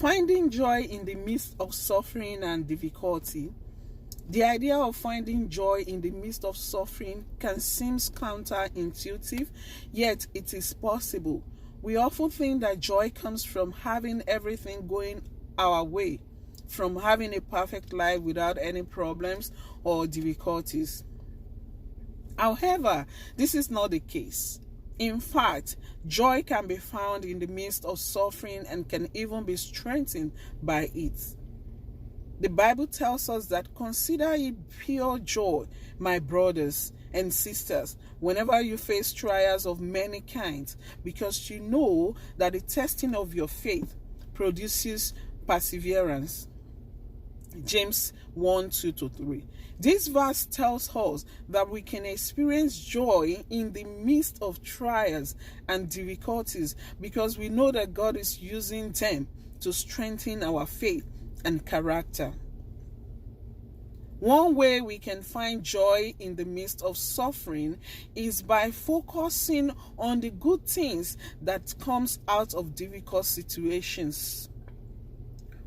Finding joy in the midst of suffering and difficulty. The idea of finding joy in the midst of suffering can seem counterintuitive, yet it is possible. We often think that joy comes from having everything going our way, from having a perfect life without any problems or difficulties. However, this is not the case. In fact, joy can be found in the midst of suffering and can even be strengthened by it. The Bible tells us that consider it pure joy, my brothers and sisters, whenever you face trials of many kinds, because you know that the testing of your faith produces perseverance. James 1:2-3. This verse tells us that we can experience joy in the midst of trials and difficulties because we know that God is using them to strengthen our faith and character. One way we can find joy in the midst of suffering is by focusing on the good things that comes out of difficult situations.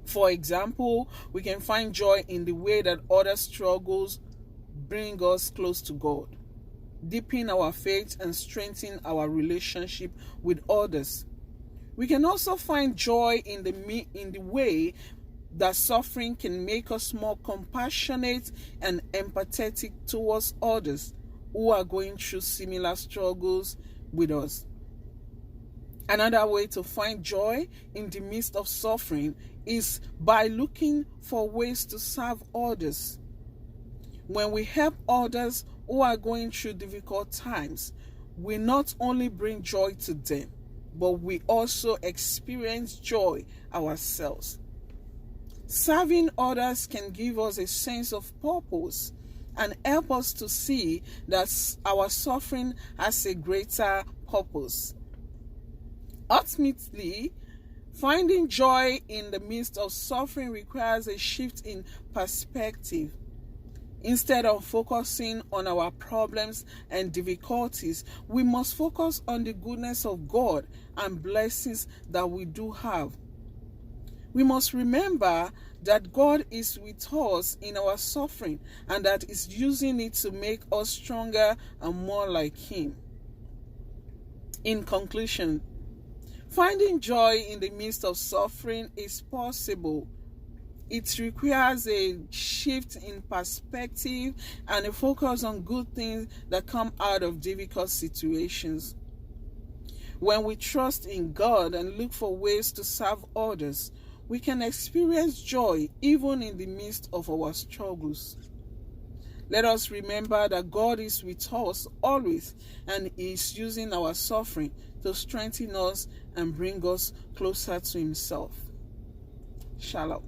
For example, we can find joy in the way that other struggles bring us close to God, deepen our faith and strengthen our relationship with others. We can also find joy in the way that suffering can make us more compassionate and empathetic towards others who are going through similar struggles with us. Another way to find joy in the midst of suffering is by looking for ways to serve others. When we help others who are going through difficult times, we not only bring joy to them, but we also experience joy ourselves. Serving others can give us a sense of purpose and help us to see that our suffering has a greater purpose. Ultimately, finding joy in the midst of suffering requires a shift in perspective. Instead of focusing on our problems and difficulties, we must focus on the goodness of God and blessings that we do have. We must remember that God is with us in our suffering and that is using it to make us stronger and more like Him. In conclusion, finding joy in the midst of suffering is possible. It requires a shift in perspective and a focus on good things that come out of difficult situations. When we trust in God and look for ways to serve others, we can experience joy even in the midst of our struggles. Let us remember that God is with us always and is using our suffering to strengthen us and bring us closer to Himself. Shalom.